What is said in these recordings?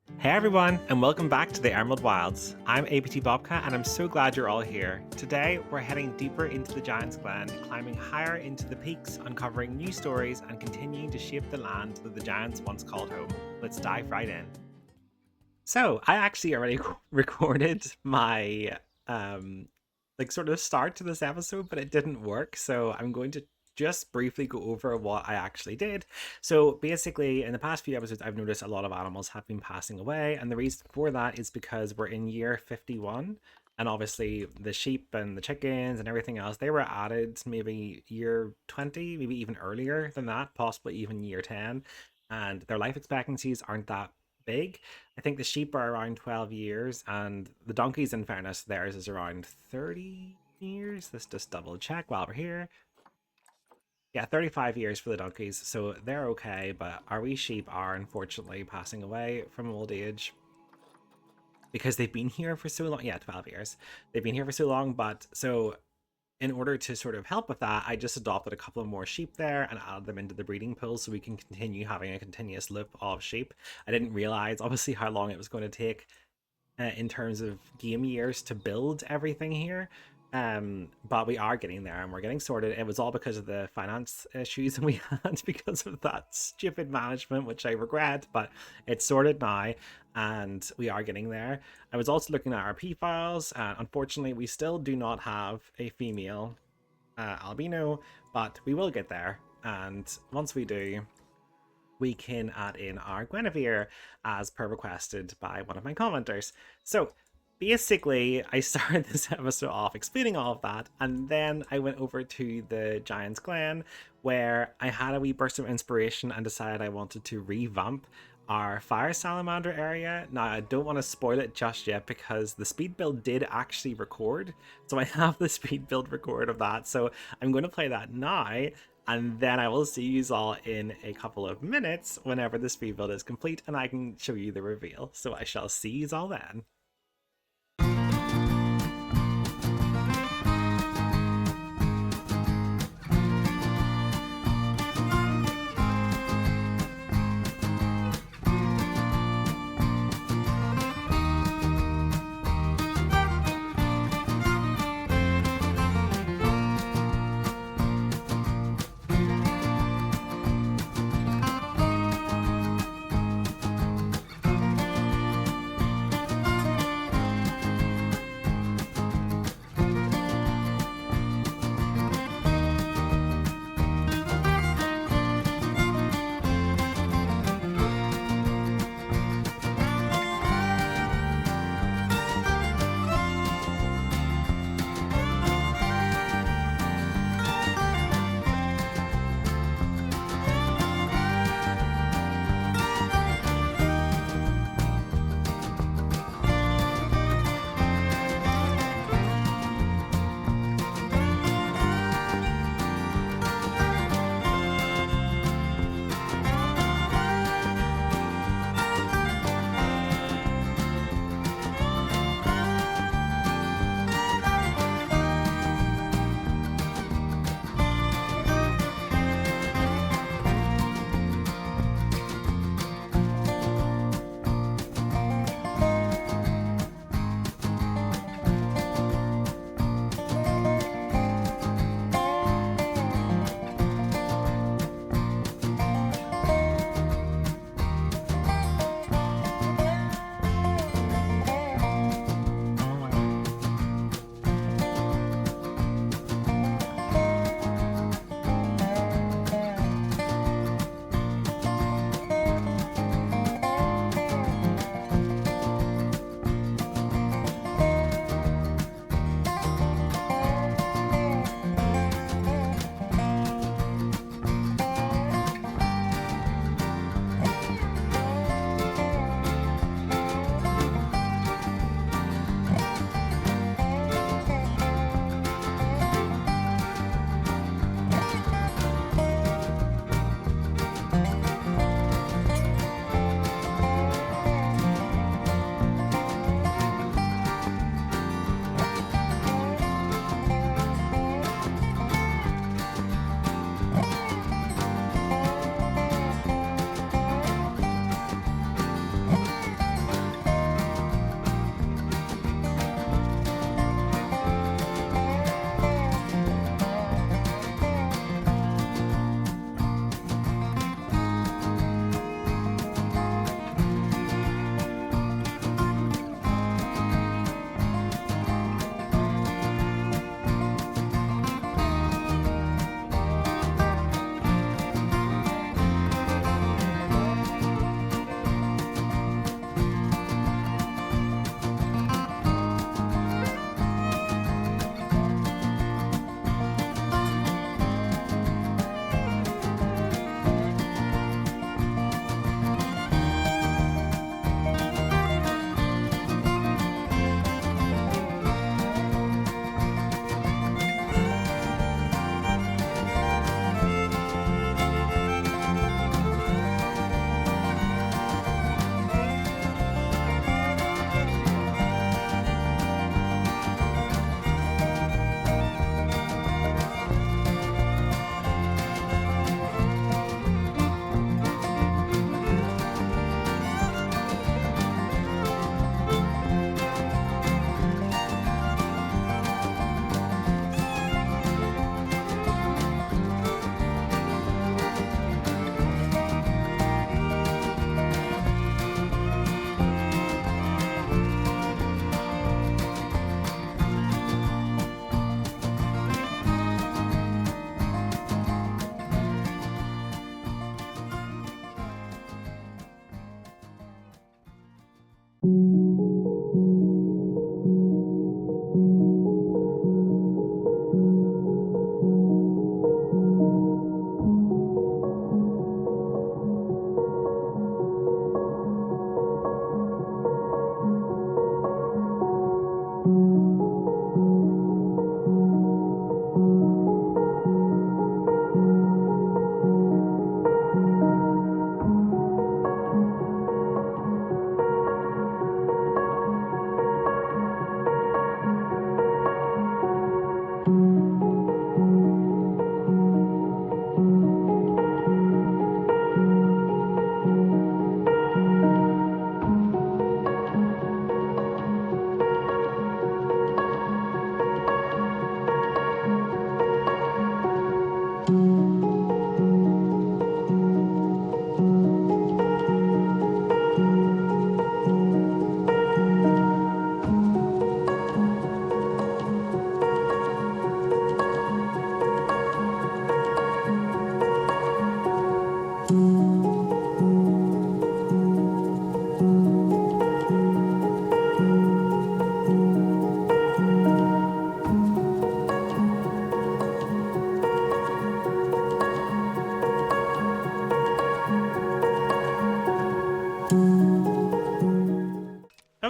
Hey everyone, and welcome back to the Emerald Wilds. I'm APT Bobcat, and I'm so glad you're all here. Today, we're heading deeper into the Giant's Glen, climbing higher into the peaks, uncovering new stories, and continuing to shape the land that the Giants once called home. Let's dive right in. So, I actually already recorded my sort of start to this episode, but it didn't work. So I'm going to just briefly go over what I actually did. So basically, in the past few episodes, I've noticed a lot of animals have been passing away, and the reason for that is because we're in year 51. And obviously, the sheep and the chickens and everything else, they were added maybe year 20, maybe even earlier than that, possibly even year 10. And their life expectancies aren't that big. I think the sheep are around 12 years, and the donkeys, in fairness, theirs is around 30 years. Let's just double check while we're here. Yeah, 35 years for the donkeys, so they're okay, but our wee sheep are unfortunately passing away from old age because they've been here for so long. Yeah, 12 years. They've been here for so long, but so in order to sort of help with that, I just adopted a couple of more sheep there and added them into the breeding pool so we can continue having a continuous loop of sheep. I didn't realize, obviously, how long it was going to take in terms of game years to build everything here. But we are getting there and we're getting sorted. It was all because of the finance issues we had because of that stupid management, which I regret, but it's sorted now and we are getting there. I was also looking at our P files, and unfortunately, we still do not have a female albino, but we will get there. And once we do, we can add in our Guinevere as per requested by one of my commenters. So basically, I started this episode off explaining all of that, and then I went over to the Giant's Glen where I had a wee burst of inspiration and decided I wanted to revamp our Fire Salamander area. Now, I don't want to spoil it just yet because the speed build did actually record. So I have the speed build record of that. So I'm going to play that now, and then I will see you all in a couple of minutes whenever the speed build is complete and I can show you the reveal. So I shall see you all then.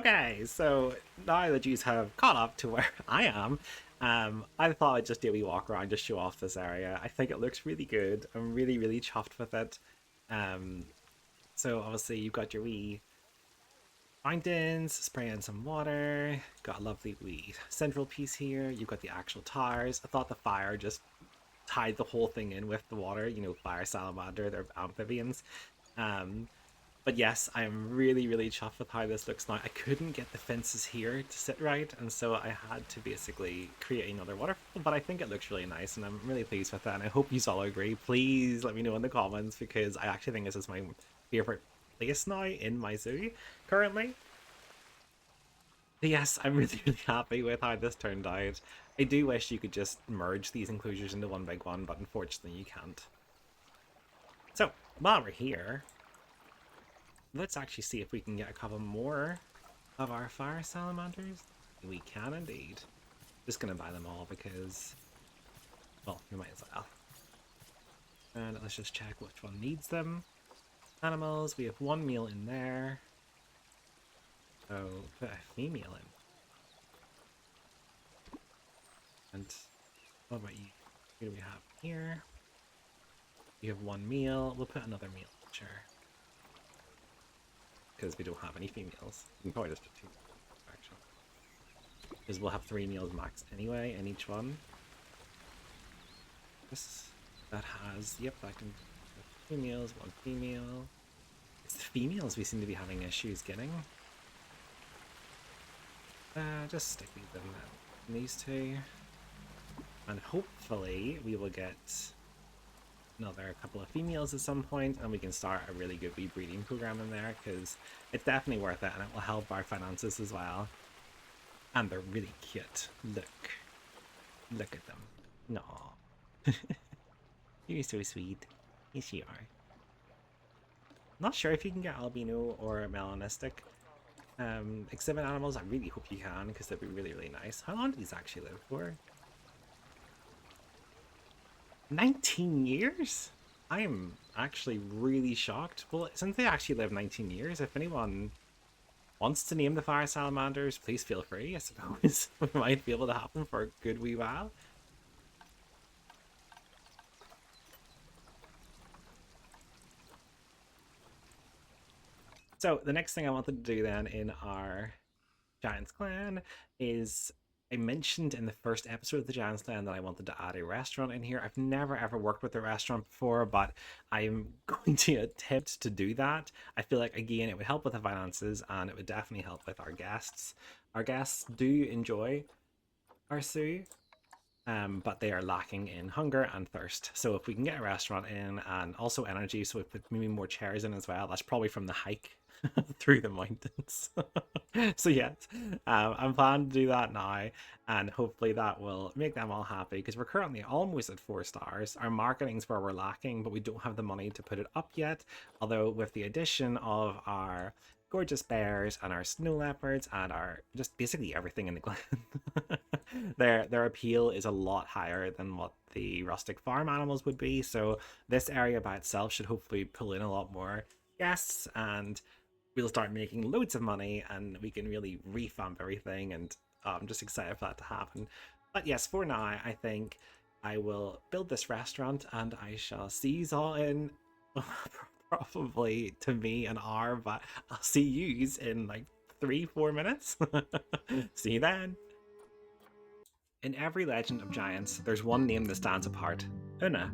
Okay, so now that you have caught up to where I am, I thought I'd just do a wee walk around, just show off this area. I think it looks really good. I'm really, really chuffed with it. Um, so obviously you've got your wee fountains, spraying some water. Got a lovely wee central piece here. You've got the actual towers. I thought the fire just tied the whole thing in with the water. You know, fire salamander, they're amphibians. Um, but yes, I am really, really chuffed with how this looks now. I couldn't get the fences here to sit right, and so I had to basically create another waterfall, but I think it looks really nice, and I'm really pleased with that, and I hope you all agree. Please let me know in the comments, because I actually think this is my favorite place now in my zoo currently. But yes, I'm really, really happy with how this turned out. I do wish you could just merge these enclosures into one big one, but unfortunately you can't. So, while we're here, let's actually see if we can get a couple more of our fire salamanders. We can indeed. Just gonna buy them all because, well, we might as well. And let's just check which one needs them. Animals, we have one meal in there. So put a female in. And what about you? Who do we have here? You have one meal. We'll put another meal, sure. Because we don't have any females. We can probably just put two, actually. Because we'll have 3 meals max anyway in each one. That has, yep, that can put 2 meals, 1 female. It's the females we seem to be having issues getting. Just stick them in these 2. And hopefully we will get another couple of females at some point, and we can start a really good wee breeding program in there, because it's definitely worth it, and it will help our finances as well. And they're really cute. Look at them. No. You're so sweet. Yes, you are. Not sure if you can get albino or melanistic exhibit animals. I really hope you can, because they'd be really, really nice. How long do these actually live for? 19 years? I am actually really shocked. Well, since they actually live 19 years, if anyone wants to name the fire salamanders, please feel free. I suppose we might be able to have them for a good wee while. So the next thing I wanted to do then in our Giants Clan is, I mentioned in the first episode of the Giants Clan that I wanted to add a restaurant in here. I've never ever worked with a restaurant before, but I'm going to attempt to do that. I feel like, again, it would help with the finances, and it would definitely help with our guests. Our guests do enjoy our zoo, but they are lacking in hunger and thirst. So if we can get a restaurant in, and also energy, so we put maybe more chairs in as well. That's probably from the hike through the mountains. So yes, I'm planning to do that now, and hopefully that will make them all happy, because we're currently almost at 4 stars. Our marketing's where we're lacking, but we don't have the money to put it up yet. Although with the addition of our gorgeous bears and our snow leopards and our just basically everything in the Glen, their appeal is a lot higher than what the rustic farm animals would be. So this area by itself should hopefully pull in a lot more guests, and we'll start making loads of money, and we can really revamp everything, and I'm just excited for that to happen. But yes, for now, I think I will build this restaurant, and I shall see you all in probably, to me, an hour, but I'll see you in like 3-4 minutes. See you then. In every legend of giants, there's one name that stands apart: Oonagh.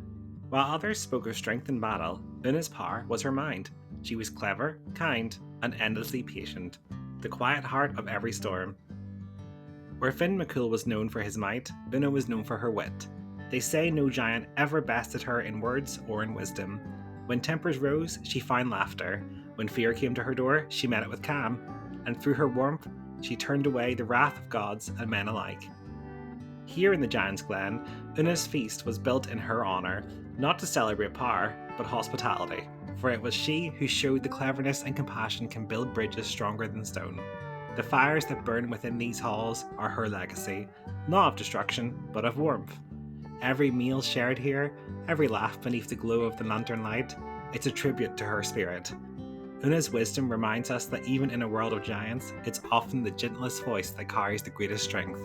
While others spoke of strength in battle, Oonagh's power was her mind. She was clever, kind, and endlessly patient, the quiet heart of every storm. Where Finn McCool was known for his might, Oonagh was known for her wit. They say no giant ever bested her in words or in wisdom. When tempers rose, she found laughter. When fear came to her door, she met it with calm. And through her warmth, she turned away the wrath of gods and men alike. Here in the Giant's Glen, Oonagh's feast was built in her honour, not to celebrate power, but hospitality. For it was she who showed the cleverness and compassion can build bridges stronger than stone. The fires that burn within these halls are her legacy, not of destruction, but of warmth. Every meal shared here, every laugh beneath the glow of the lantern light, it's a tribute to her spirit. Oonagh's wisdom reminds us that even in a world of giants, it's often the gentlest voice that carries the greatest strength.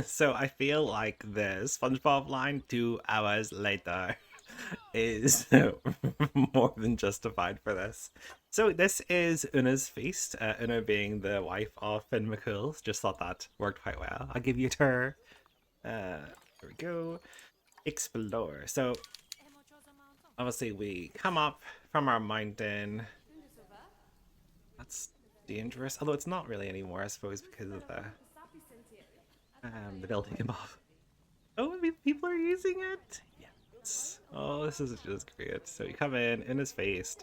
So I feel like the SpongeBob line 2 hours later is more than justified for this. So this is Una's feast. Una being the wife of Finn McCool. Just thought that worked quite well. I'll give you a tour. There we go. Explore. So obviously we come up from our mountain. That's dangerous. Although it's not really anymore, I suppose, because of the building above. Oh, people are using it. Yes. Oh, this is just great. So you come in his face.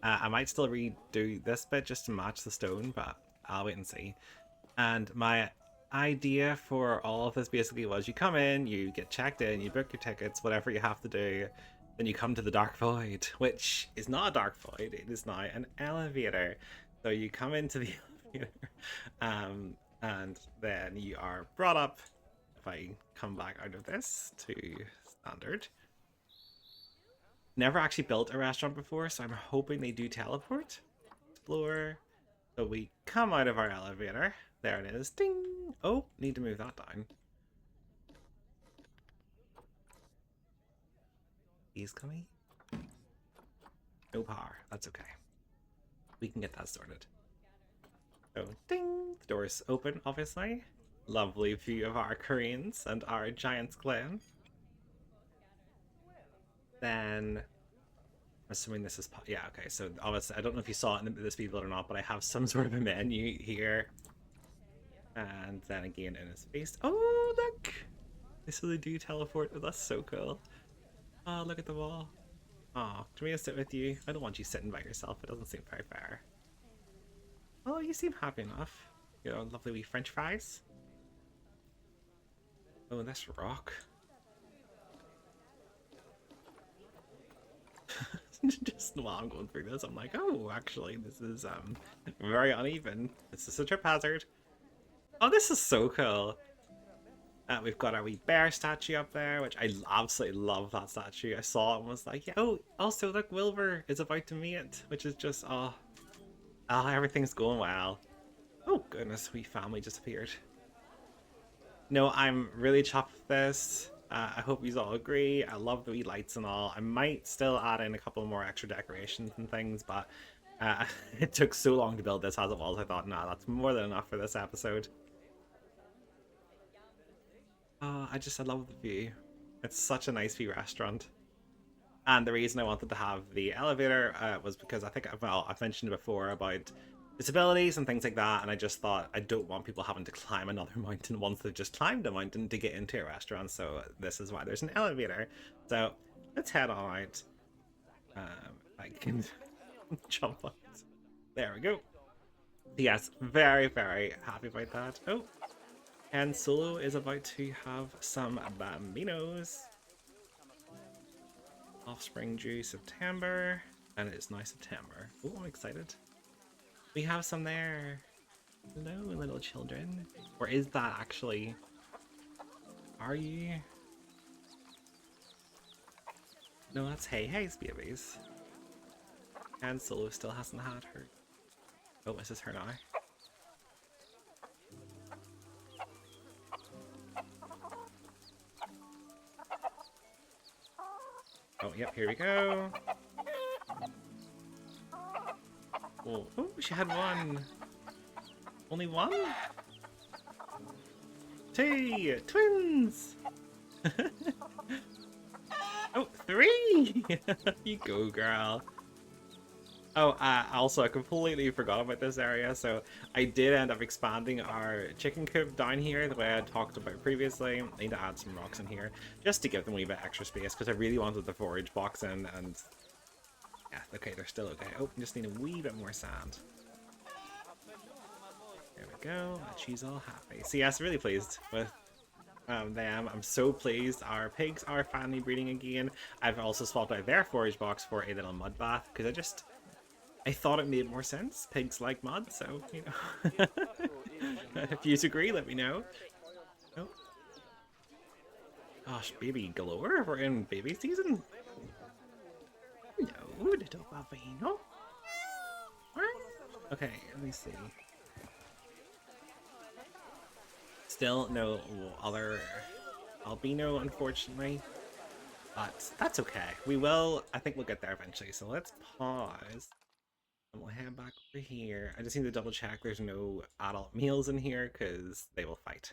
I might still redo this bit just to match the stone, but I'll wait and see. And my idea for all of this basically was you come in, you get checked in, you book your tickets, whatever you have to do. Then you come to the Dark Void, which is not a Dark Void, it is now an elevator. So you come into the elevator, and then you are brought up. If I come back out of this to standard. Never actually built a restaurant before, so I'm hoping they do teleport. Explore. So we come out of our elevator. There it is. Ding! Oh, need to move that down. He's coming. No power. That's okay. We can get that sorted. So, ding! The door's open, obviously. Lovely view of our Koreans and our Giant's Glen. Then, I'm assuming this is... Yeah, okay, so obviously, I don't know if you saw it in this video or not, but I have some sort of a menu here. And then again in his face. Oh, look! This really do teleport. Oh, that's so cool. Oh, look at the wall. Oh, do we sit with you? I don't want you sitting by yourself. It doesn't seem very fair. Oh, you seem happy enough. You know, lovely wee French fries. Oh, this rock. Just while I'm going through this, I'm like, oh, actually, this is very uneven. This is a trip hazard. Oh, this is so cool. We've got our wee bear statue up there, which I absolutely love that statue. I saw it and was like, yeah, oh, also look, Wilbur is about to mate, which is just, oh, everything's going well. Oh goodness, wee family just appeared. No, I'm really chuffed with this. I hope you all agree. I love the wee lights and all. I might still add in a couple more extra decorations and things, but it took so long to build this as it was. I thought, nah, that's more than enough for this episode. Oh, I love the view. It's such a nice wee restaurant. And the reason I wanted to have the elevator was because I think, well, I've mentioned before about disabilities and things like that, and I just thought I don't want people having to climb another mountain once they've just climbed a mountain to get into a restaurant, so this is why there's an elevator. So let's head on out. I can jump out. There we go. Yes, very, very happy about that. Oh, and Solo is about to have some bambinos. Offspring due September, and it is now September. Oh, I'm excited. We have some there. Hello, little children. Or is that actually? Are you? No, that's Hey-Hey's babies. And Solo still hasn't had her. Oh, this is her now. Oh, yep, here we go. Oh, oh, she had one. Only one? Two! Twins! Oh, 3! You go, girl. Oh, also, I completely forgot about this area, so I did end up expanding our chicken coop down here the way I talked about previously. I need to add some rocks in here, just to give them a wee bit extra space, because I really wanted the forage box in, and... yeah, okay, they're still okay. Oh, just need a wee bit more sand. There we go, she's all happy. So yes, really pleased with them. I'm so pleased. Our pigs are finally breeding again. I've also swapped out their forage box for a little mud bath, because I thought it made more sense. Pigs like mud, so, you know. If you agree, let me know. Oh. Gosh, baby galore. We're in baby season. Hello, little bambino. Okay, let me see. Still no other albino, unfortunately. But that's okay. We will, I think we'll get there eventually. So let's pause. And we'll head back over here. I just need to double check there's no adult males in here because they will fight.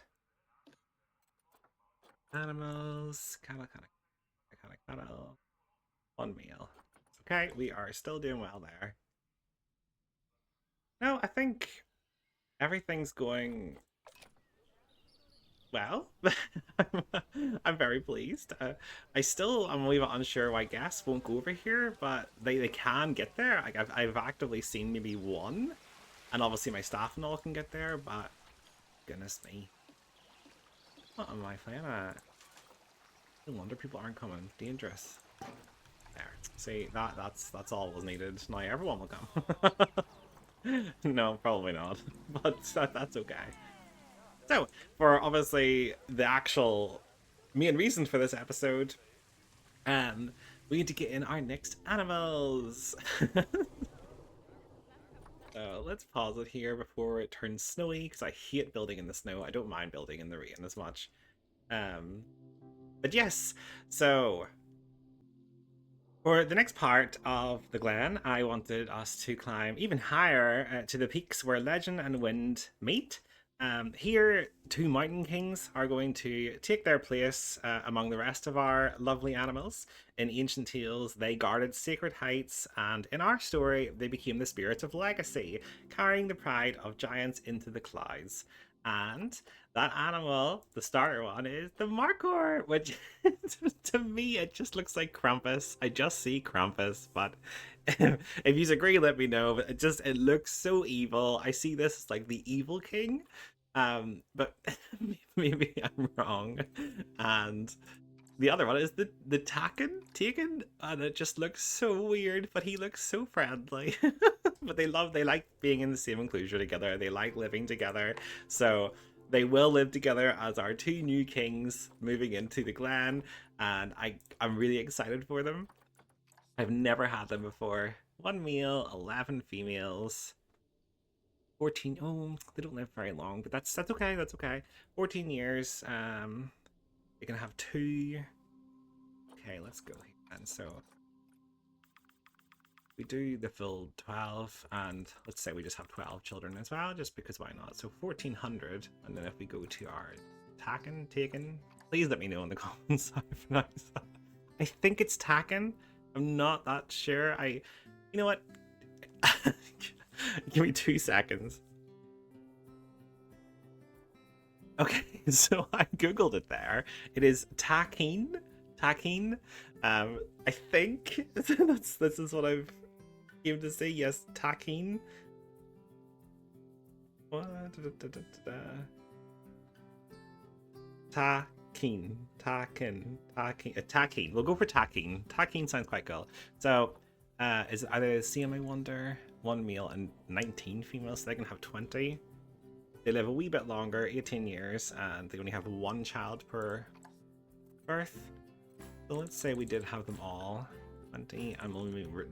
Animals. Cattle. One meal. Okay, we are still doing well there. No, I think everything's going well. I'm very pleased. I'm a little bit unsure why guests won't go over here, but they can get there. Like I've actively seen maybe one, and obviously my staff and all can get there, but goodness me. What am I playing at? No wonder people aren't coming. Dangerous. There. See, that's all was needed. Now everyone will come. No, probably not. But that's okay. So, for obviously the actual main reason for this episode, we need to get in our next animals. So let's pause it here before it turns snowy, because I hate building in the snow. I don't mind building in the rain as much. But yes, so for the next part of the Glen, I wanted us to climb even higher to the peaks where legend and wind meet. Here, two mountain kings are going to take their place among the rest of our lovely animals. In ancient tales, they guarded sacred heights, and in our story, they became the spirits of legacy, carrying the pride of giants into the clouds. And that animal, the starter one, is the Markhor, which to me, it just looks like Krampus. I just see Krampus, but if you agree, let me know. But it looks so evil. I see this as like the evil king, but maybe I'm wrong. And the other one is the Takin, and it just looks so weird, but he looks so friendly. But they like being in the same enclosure together. They like living together, so they will live together as our two new kings moving into the Glen, and I'm really excited for them. I've never had them before. 1 male, 11 females. 14. Oh, they don't live very long, but that's okay. That's okay. 14 years. They can have 2. Okay, let's go here. And so we do the full 12, and let's say we just have 12 children as well, just because why not? So 1400, and then if we go to our Takin, please let me know in the comments how I pronounce that. I think it's Takin. I'm not that sure. You know what? Give me 2 seconds. Okay, so I googled it there. It is Takin. I think this is what I've came to say. Yes, Takin. What? Takin. We'll go for Takin. Takin sounds quite cool. So, is it either the same, I wonder? 1 male and 19 females, so they can have 20. They live a wee bit longer, 18 years, and they only have 1 child per birth. So let's say we did have them all 20, and we'll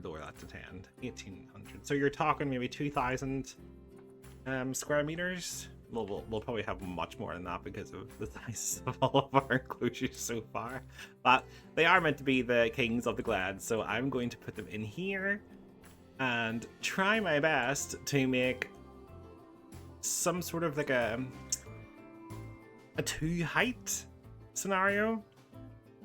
lower that to 10. 1800. So you're talking maybe 2,000 square meters. We'll probably have much more than that because of the size of all of our enclosures so far. But they are meant to be the kings of the Glen, so I'm going to put them in here and try my best to make some sort of like a 2-height scenario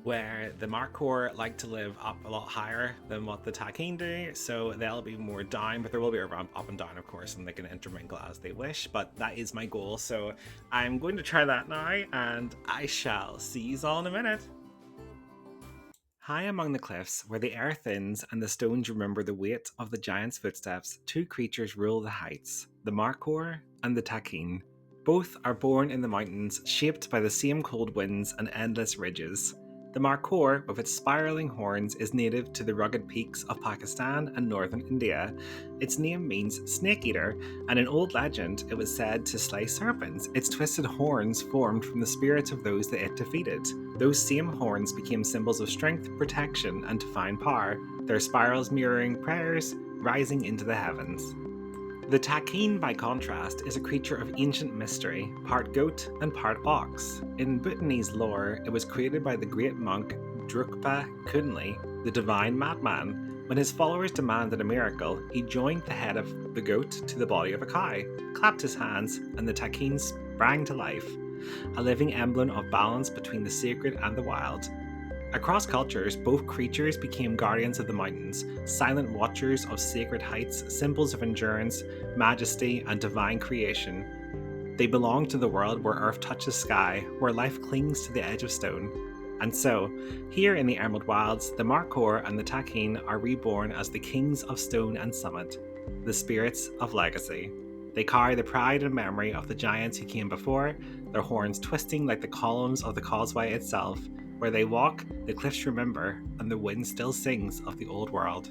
where the Markhor like to live up a lot higher than what the Takin do, so they'll be more down, but there will be a ramp up and down, of course, and they can intermingle as they wish, but that is my goal, so I'm going to try that now, and I shall see you all in a minute. High among the cliffs, where the air thins and the stones remember the weight of the giant's footsteps, 2 creatures rule the heights, the Markhor and the Takin. Both are born in the mountains, shaped by the same cold winds and endless ridges. The Markhor, with its spiraling horns, is native to the rugged peaks of Pakistan and northern India. Its name means snake eater, and in old legend it was said to slay serpents. Its twisted horns formed from the spirits of those that it defeated. Those same horns became symbols of strength, protection, and divine power, their spirals mirroring prayers rising into the heavens. The Takin, by contrast, is a creature of ancient mystery, part goat and part ox. In Bhutanese lore, it was created by the great monk Drukpa Kunli, the divine madman. When his followers demanded a miracle, he joined the head of the goat to the body of a cow, clapped his hands, and the Takin sprang to life, a living emblem of balance between the sacred and the wild. Across cultures, both creatures became guardians of the mountains, silent watchers of sacred heights, symbols of endurance, majesty, and divine creation. They belong to the world where earth touches sky, where life clings to the edge of stone. And so, here in the Emerald Wilds, the Markhor and the Takin are reborn as the kings of stone and summit, the spirits of legacy. They carry the pride and memory of the giants who came before, their horns twisting like the columns of the causeway itself. Where they walk, the cliffs remember, and the wind still sings of the old world.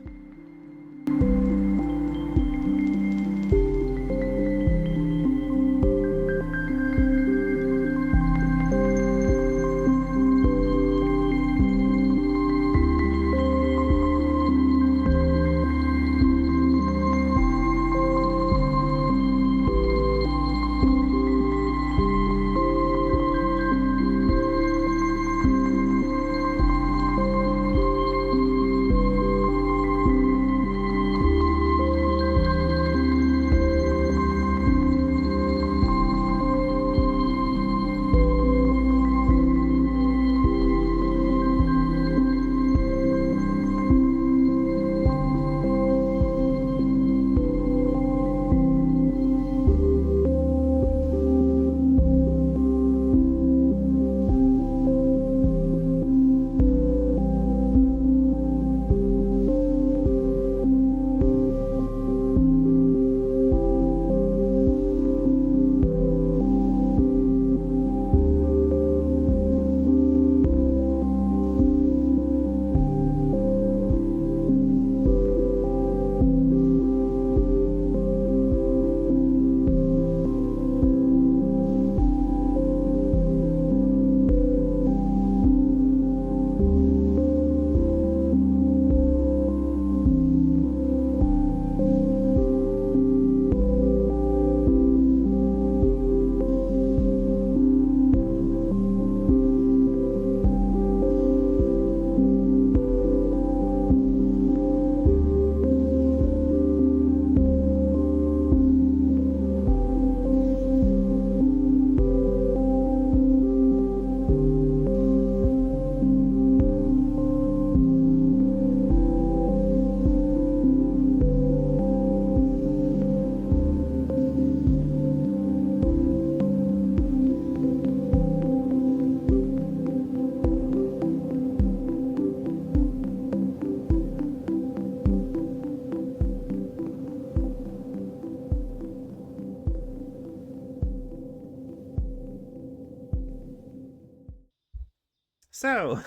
So,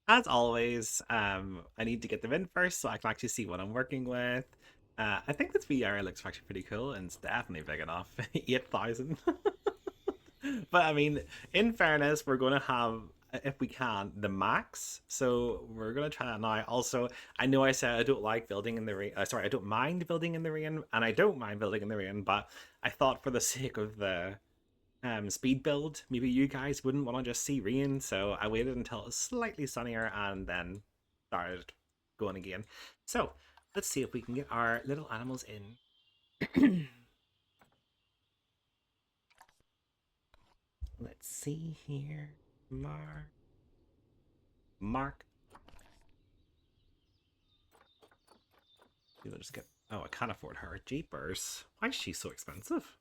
as always, I need to get them in first so I can actually see what I'm working with. I think this VR looks actually pretty cool and it's definitely big enough. 8,000. But I mean, in fairness, we're going to have, if we can, the max. So we're going to try that now. Also, I know I said I don't like building in the rain. Sorry, I don't mind building in the rain, and I don't mind building in the rain, but I thought for the sake of the speed build, maybe you guys wouldn't want to just see rain, so I waited until it was slightly sunnier and then started going again. So let's see if we can get our little animals in. Let's see here. Mark. We'll just get. Oh, I can't afford her. Jeepers. Why is she so expensive?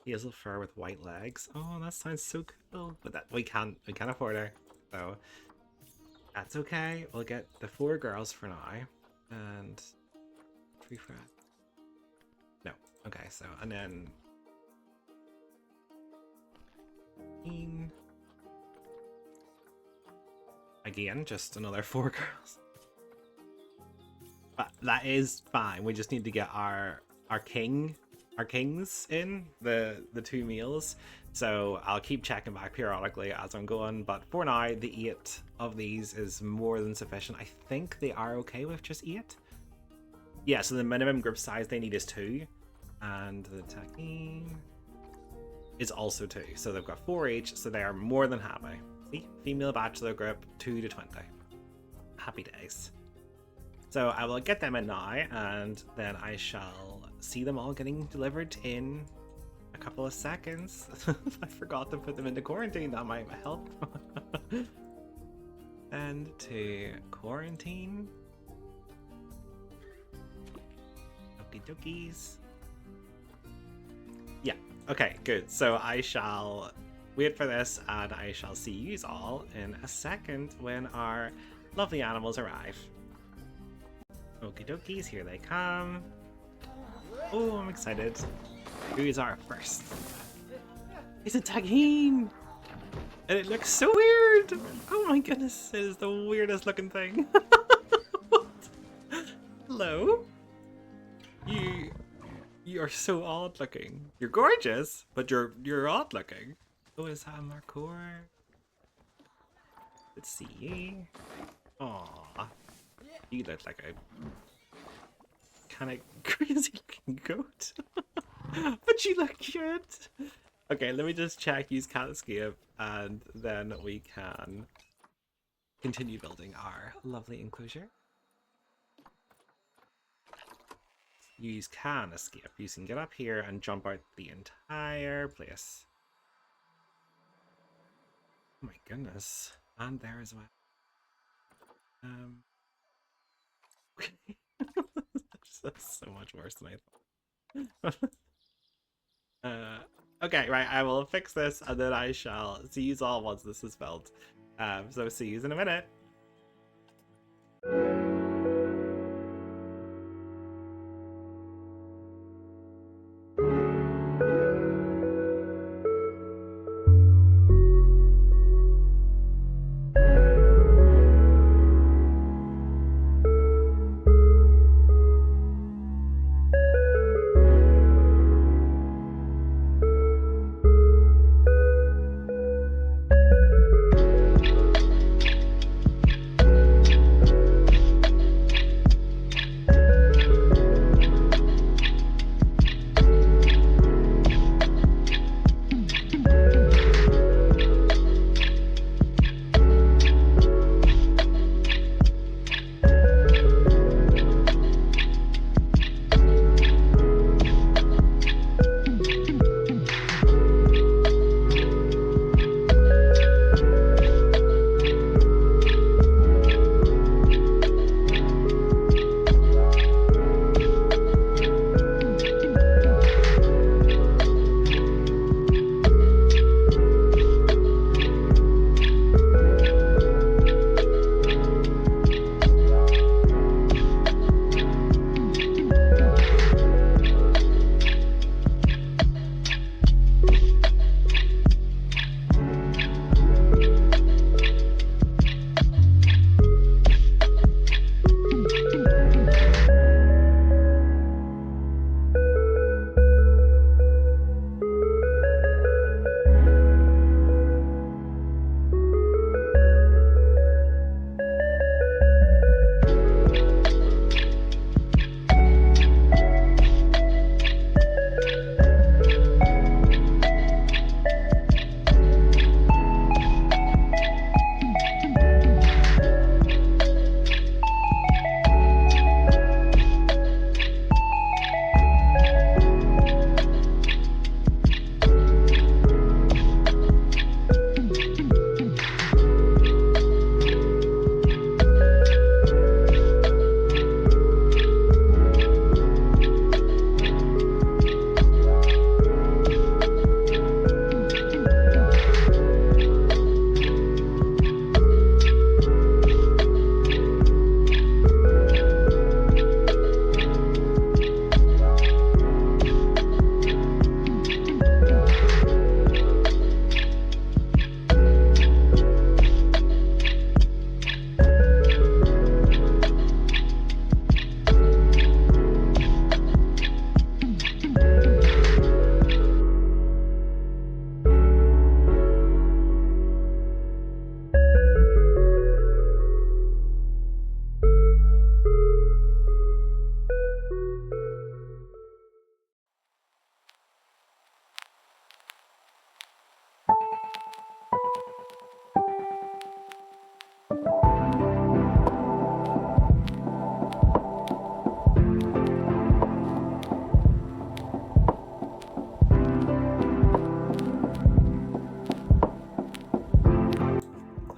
Hazel fur with white legs. Oh, that sounds so cool. But that we can't afford her. So that's okay. We'll get the 4 girls for now. And 3 for no. Okay, so and then again, just another 4 girls. But that is fine. We just need to get our kings in the 2 meals. So I'll keep checking back periodically as I'm going. But for now, the 8 of these is more than sufficient. I think they are okay with just 8. Yeah, so the minimum group size they need is 2. And the Takin is also 2. So they've got 4 each, so they are more than happy. See? Female bachelor group, 2 to 20. Happy days. So I will get them in now, and then I shall see them all getting delivered in a couple of seconds. I forgot to put them into quarantine, that might help. And to quarantine. Okie dokies. Yeah, okay, good. So I shall wait for this, and I shall see you all in a second when our lovely animals arrive. Okie dokies, here they come. Oh, I'm excited. Who's our first? It's a Takin! And it looks so weird! Oh my goodness, it is the weirdest looking thing. What? Hello? You are so odd looking. You're gorgeous, but you're odd looking. Oh, is that Markhor? Let's see you. Aww. You look like a kind of crazy looking goat. But you look cute. Okay, let me just check use cat escape, and then we can continue building our lovely enclosure. Use can escape. You can get up here and jump out the entire place. Oh my goodness. And there as well. Okay. That's so much worse than I thought. Okay, right, I will fix this, and then I shall see you all once this is built. So see you in a minute.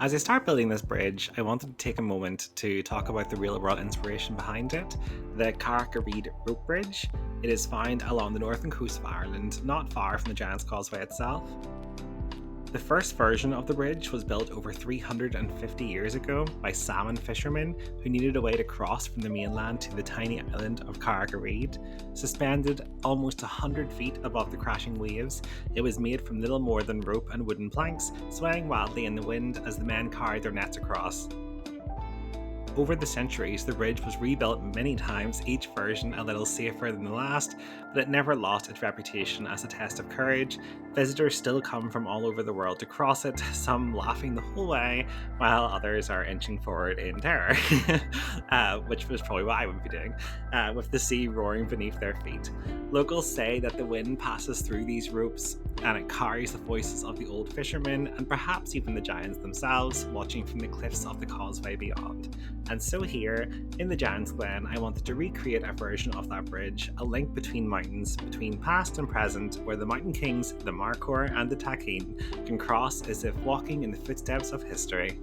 As I start building this bridge, I wanted to take a moment to talk about the real world inspiration behind it, the Carrick-a-Rede Rope Bridge. It is found along the northern coast of Ireland, not far from the Giant's Causeway itself. The first version of the bridge was built over 350 years ago by salmon fishermen who needed a way to cross from the mainland to the tiny island of Carrick-a-Rede. Suspended almost 100 feet above the crashing waves, it was made from little more than rope and wooden planks, swaying wildly in the wind as the men carried their nets across. Over the centuries, the bridge was rebuilt many times, each version a little safer than the last, but it never lost its reputation as a test of courage. Visitors still come from all over the world to cross it, some laughing the whole way, while others are inching forward in terror, which was probably what I would be doing, with the sea roaring beneath their feet. Locals say that the wind passes through these ropes and it carries the voices of the old fishermen and perhaps even the giants themselves, watching from the cliffs of the causeway beyond. And so here, in the Giant's Glen, I wanted to recreate a version of that bridge, a link between mountains, between past and present, where the Mountain Kings, the Markhor and the Takin, can cross as if walking in the footsteps of history.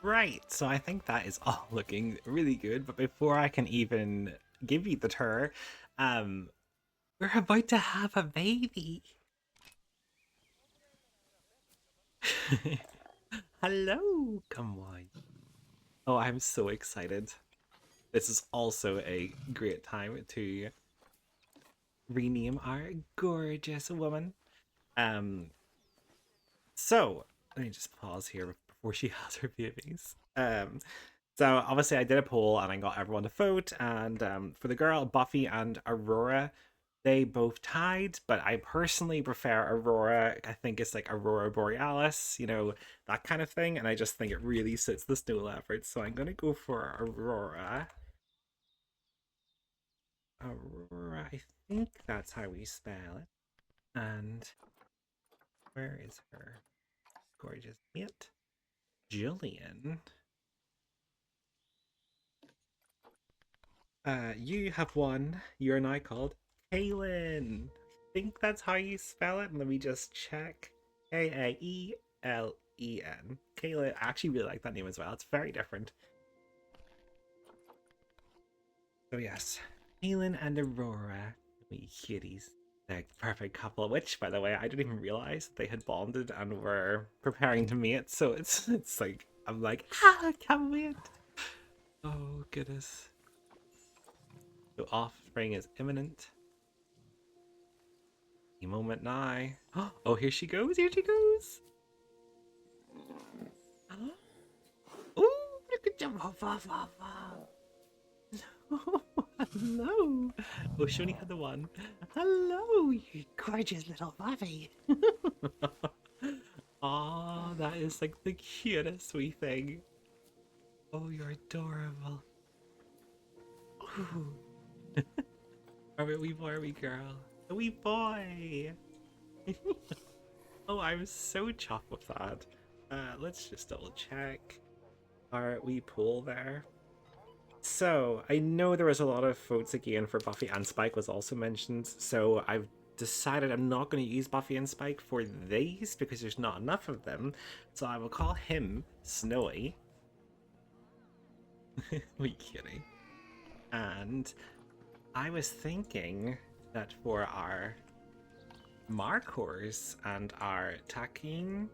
Right, so I think that is all looking really good, but before I can even give you the tour, we're about to have a baby. Hello, come on. Oh, I'm so excited. This is also a great time to rename our gorgeous woman. So let me just pause here before she has her babies. So obviously I did a poll and I got everyone to vote, and for the girl, Buffy and Aurora, they both tied, but I personally prefer Aurora. I think it's like Aurora Borealis, you know, that kind of thing, and I just think it really suits the Snow Leopard, so I'm gonna go for Aurora. Aurora, I think that's how we spell it. And where is her gorgeous mate? Jillian. You have won. You're now called Kaylin. I think that's how you spell it. Let me just check. Kaelen. Kaylin. I actually really like that name as well. It's very different. So yes, Kaylin and Aurora, we cuties. The perfect couple, which, by the way, I didn't even realize they had bonded and were preparing to mate. So it's like, I'm like, I can't wait. Oh goodness. So offspring is imminent. Any moment now. Oh, here she goes. Here she goes. Oh, look at jump off. Hello. Oh, she only had the one. Hello, you gorgeous little Buffy. Oh, that is like the cutest wee thing. Oh, you're adorable. Ooh. Are we a wee boy or a wee girl? A wee boy! Oh, I'm so chuffed with that. Let's just double check our wee pool there. So, I know there was a lot of votes again for Buffy, and Spike was also mentioned, so I've decided I'm not going to use Buffy and Spike for these because there's not enough of them, so I will call him Snowy. Wee kitty. And I was thinking that for our Markhors and our Takin,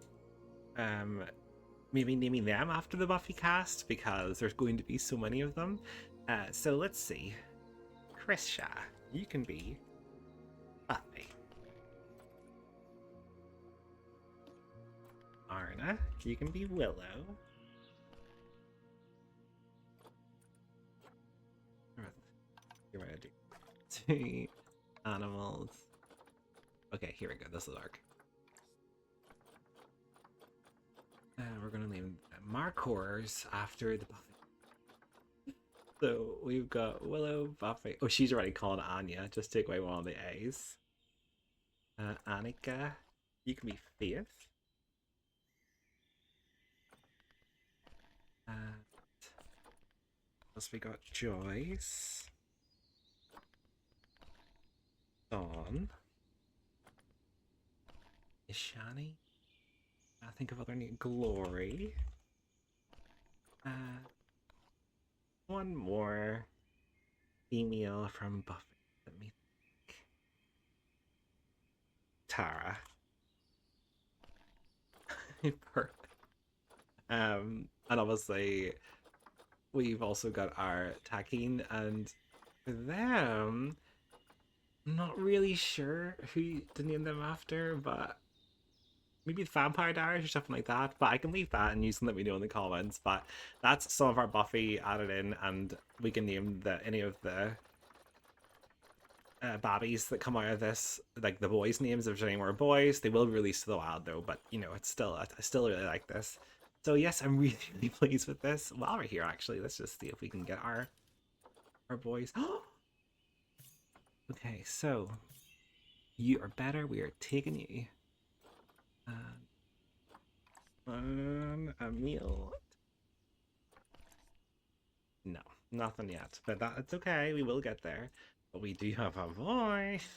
maybe naming them after the Buffy cast because there's going to be so many of them. So let's see. Krisha, you can be Buffy. Arna, you can be Willow. You're gonna do two animals. Okay, here we go. This will work. We're gonna name Markhors after the Buffy. So we've got Willow, Buffy. Oh, she's already called Anya. Just take away one of the A's. Annika, you can be Faith. Plus we got Joyce. Dawn. Ishani. I think of other names. Glory. One more female from Buffy. Let me think. Tara. Perfect. And obviously we've also got our Takin, and for them, I'm not really sure who to name them after, but maybe the Vampire Diaries or something like that. But I can leave that and you can let me know in the comments. But that's some of our Buffy added in, and we can name any of the babbies that come out of this, like the boys' names. If there's any more boys, they will be released to the wild though. But you know, it's still, I still really like this. So yes, I'm really, really pleased with this. While we're here, actually, let's just see if we can get our boys. Okay, so you are better. We are taking you on a meal. No, nothing yet, but that's okay. We will get there. But we do have a voice.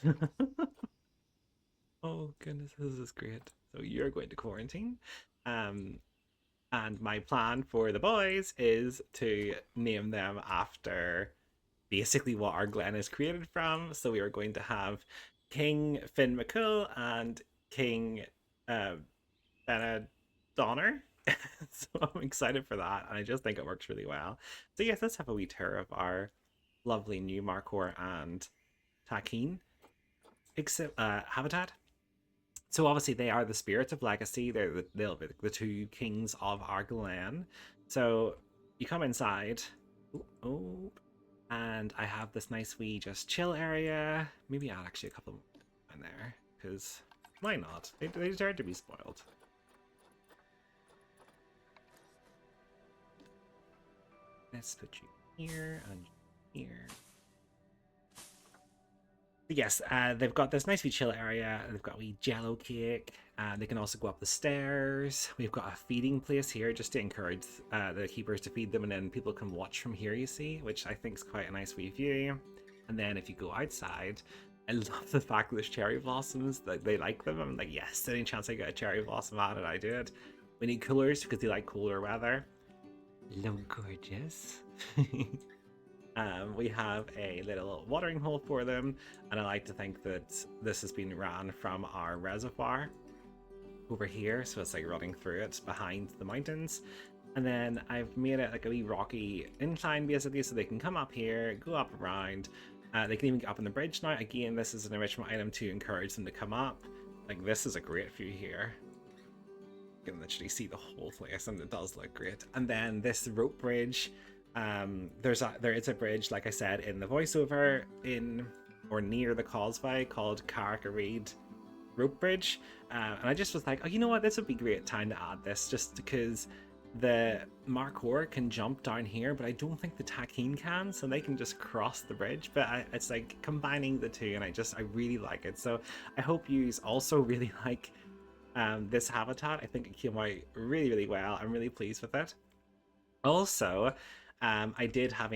Oh goodness, this is great. So you're going to quarantine. And my plan for the boys is to name them after basically what our Glen is created from. So we are going to have King Finn McCool and King Benna Donner. So I'm excited for that, and I just think it works really well. So yes, let's have a wee tour of our lovely new Markhor and Takin habitat. So obviously they are the spirits of legacy. They'll be the two kings of our Glen. So you come inside. Oh, and I have this nice wee just chill area. Maybe add actually a couple in there, because why not? They deserve to be spoiled. Let's put you here and here. Yes, they've got this nice wee chill area. They've got a wee jello cake. They can also go up the stairs. We've got a feeding place here just to encourage the keepers to feed them, and then people can watch from here, you see, which I think is quite a nice wee view. And then if you go outside, I love the fact that there's cherry blossoms, that they like them. I'm like, yes, any chance I get a cherry blossom out of it, I do it. We need coolers because they like cooler weather. Hello, gorgeous. We have a little watering hole for them, and I like to think that this has been ran from our reservoir over here, so it's like running through it behind the mountains. And then I've made it like a wee rocky incline basically, so they can come up here, go up around. They can even get up on the bridge now. Again, this is an enrichment item to encourage them to come up. Like, this is a great view here. You can literally see the whole place, and it does look great. And then this rope bridge, there is a bridge, like I said in the voiceover, in or near the causeway, called Carrick-a-Rede Rope Bridge, and I just was like, oh, you know what, this would be a great time to add this, just because the Markhor can jump down here, but I don't think the Takin can, so they can just cross the bridge. But it's like combining the two, and I really like it. So I hope you also really like this habitat. I think it came out really, really well. I'm really pleased with it. Also, I did have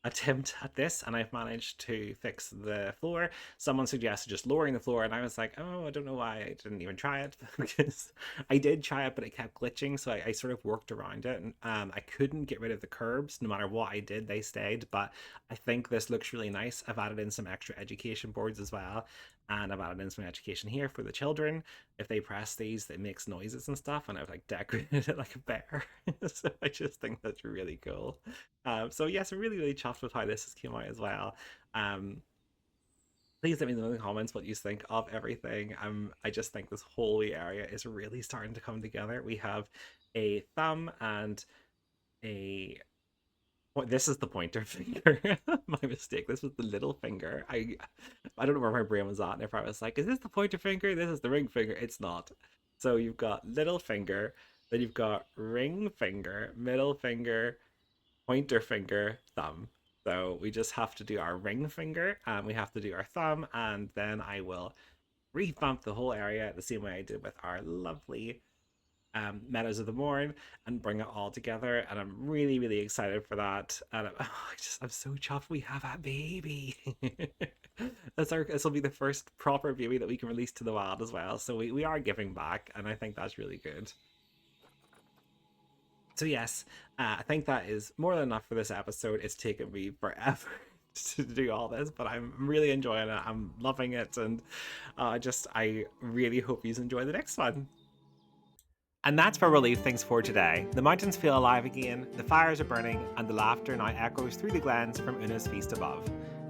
attempt at this, and I've managed to fix the floor. Someone suggested just lowering the floor, and I was like, oh, I don't know why I didn't even try it, because I did try it, but it kept glitching, so I sort of worked around it, and I couldn't get rid of the curbs. No matter what I did, they stayed. But I think this looks really nice. I've added in some extra education boards as well, and I've added in some education here for the children. If they press these, it makes noises and stuff, and I've like decorated it like a bear. So I just think that's really cool. So yes, I'm really chuffed with how this has came out as well. Please let me know in the comments what you think of everything. I just think this whole area is really starting to come together. We have a thumb and a this is the pointer finger. My mistake. This was the little finger. I don't know where my brain was at. And if I was like, is this the pointer finger? This is the ring finger. It's not. So you've got little finger, then you've got ring finger, middle finger, pointer finger, thumb. So we just have to do our ring finger and we have to do our thumb, and then I will revamp the whole area the same way I did with our lovely Meadows of the Morn and bring it all together. And I'm really excited for that. And I'm so chuffed we have a baby. This will be the first proper baby that we can release to the wild as well. So we are giving back, and I think that's really good. So yes, I think that is more than enough for this episode. It's taken me forever to do all this, but I'm really enjoying it. I'm loving it, and I really hope you enjoy the next one. And that's where we'll leave things for today. The mountains feel alive again, the fires are burning, and the laughter now echoes through the glens from Oonagh's feast above.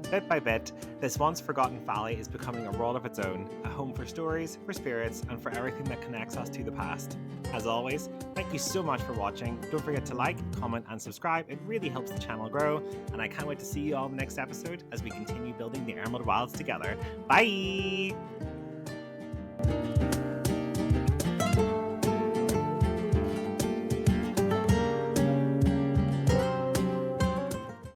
Bit by bit, this once forgotten valley is becoming a world of its own, a home for stories, for spirits, and for everything that connects us to the past. As always, thank you so much for watching. Don't forget to like, comment, and subscribe. It really helps the channel grow, and I can't wait to see you all in the next episode as we continue building the Emerald Wilds together. Bye!